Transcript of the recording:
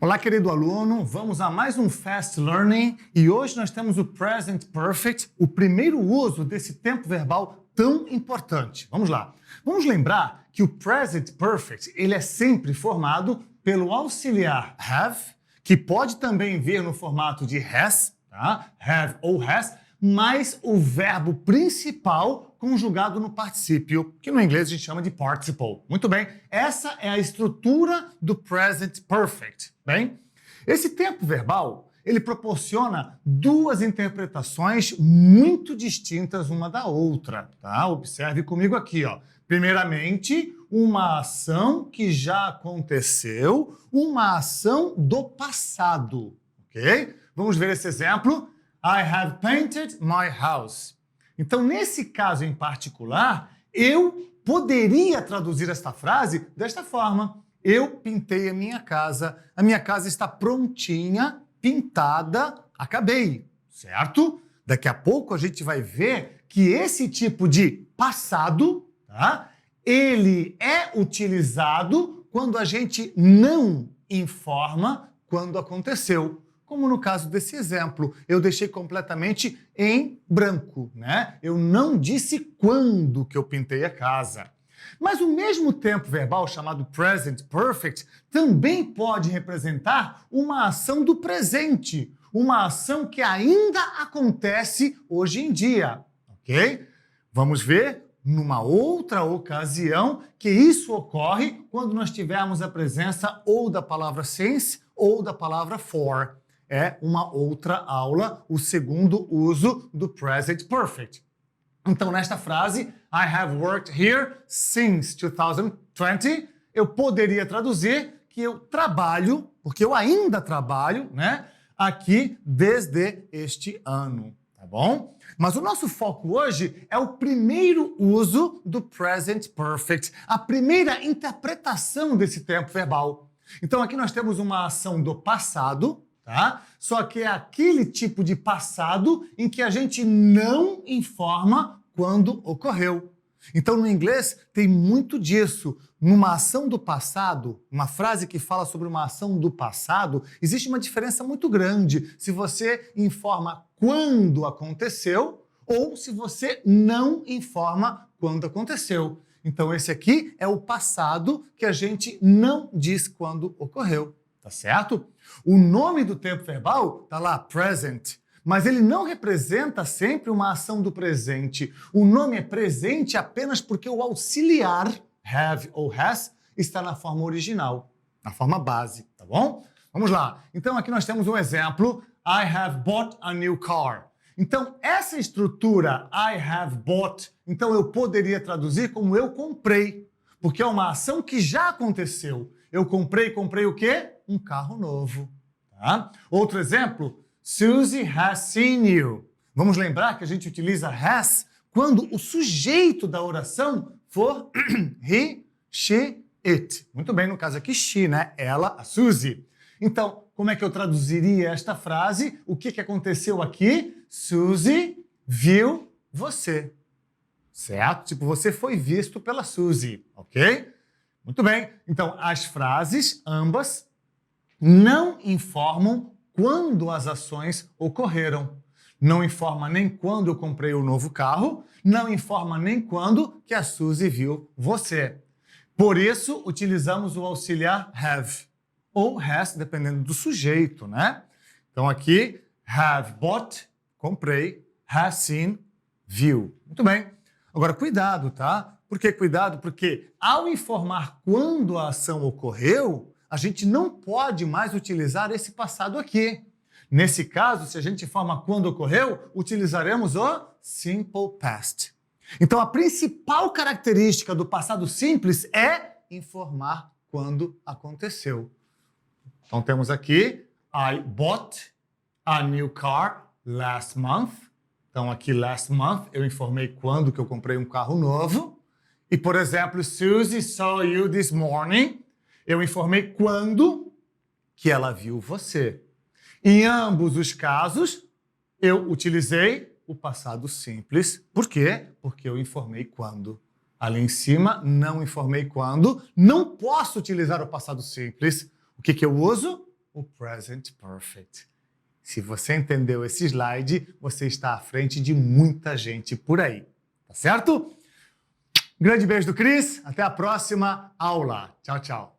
Olá, querido aluno, vamos a mais um Fast Learning e hoje nós temos o Present Perfect, o primeiro uso desse tempo verbal tão importante. Vamos lá. Vamos lembrar que o Present Perfect ele é sempre formado pelo auxiliar have, que pode também vir no formato de has, tá? Have ou has, mais o verbo principal conjugado no particípio, que no inglês a gente chama de participle. Muito bem, essa é a estrutura do Present Perfect. Bem, esse tempo verbal, ele proporciona duas interpretações muito distintas uma da outra, tá? Observe comigo aqui, ó. Primeiramente, uma ação que já aconteceu, uma ação do passado, ok? Vamos ver esse exemplo. I have painted my house. Então, nesse caso em particular, eu poderia traduzir esta frase desta forma. Eu pintei a minha casa está prontinha, pintada, acabei, certo? Daqui a pouco a gente vai ver que esse tipo de passado, tá? Ele é utilizado quando a gente não informa quando aconteceu. Como no caso desse exemplo, eu deixei completamente em branco, né? Eu não disse quando que eu pintei a casa. Mas o mesmo tempo verbal chamado Present Perfect também pode representar uma ação do presente, uma ação que ainda acontece hoje em dia, ok? Vamos ver numa outra ocasião que isso ocorre quando nós tivermos a presença ou da palavra since ou da palavra for. É uma outra aula, o segundo uso do Present Perfect. Então, nesta frase, I have worked here since 2020, eu poderia traduzir que eu trabalho, porque eu ainda trabalho, né, aqui desde este ano, tá bom? Mas o nosso foco hoje é o primeiro uso do Present Perfect, a primeira interpretação desse tempo verbal. Então, aqui nós temos uma ação do passado, tá? Só que é aquele tipo de passado em que a gente não informa quando ocorreu. Então, no inglês, tem muito disso. Numa ação do passado, uma frase que fala sobre uma ação do passado, existe uma diferença muito grande se você informa quando aconteceu ou se você não informa quando aconteceu. Então, esse aqui é o passado que a gente não diz quando ocorreu. Tá certo? O nome do tempo verbal tá lá, present, mas ele não representa sempre uma ação do presente. O nome é presente apenas porque o auxiliar, have ou has, está na forma original, na forma base, tá bom? Vamos lá. Então aqui nós temos um exemplo, I have bought a new car. Então essa estrutura, I have bought, então eu poderia traduzir como eu comprei, porque é uma ação que já aconteceu. Eu comprei o quê? Um carro novo. Tá? Outro exemplo, Susie has seen you. Vamos lembrar que a gente utiliza has quando o sujeito da oração for he, she, it. Muito bem, no caso aqui she, né? Ela, a Susie. Então, como é que eu traduziria esta frase? O que aconteceu aqui? Susie viu você. Certo? Tipo, você foi visto pela Susie, ok? Muito bem, então as frases, ambas, não informam quando as ações ocorreram. Não informa nem quando eu comprei o novo carro, não informa nem quando que a Suzy viu você. Por isso, utilizamos o auxiliar have, ou has, dependendo do sujeito, né? Então aqui, have bought, comprei, has seen, viu. Muito bem. Agora, cuidado, tá? Por que cuidado? Porque ao informar quando a ação ocorreu, a gente não pode mais utilizar esse passado aqui. Nesse caso, se a gente informa quando ocorreu, utilizaremos o simple past. Então, a principal característica do passado simples é informar quando aconteceu. Então, temos aqui, I bought a new car last month. Então, aqui, last month, eu informei quando que eu comprei um carro novo. E, por exemplo, Susie saw you this morning. Eu informei quando que ela viu você. Em ambos os casos, eu utilizei o passado simples. Por quê? Porque eu informei quando. Ali em cima, não informei quando. Não posso utilizar o passado simples. O que eu uso? o present perfect. Se você entendeu esse slide, você está à frente de muita gente por aí. Tá certo? Grande beijo do Cris. Até a próxima aula. Tchau, tchau.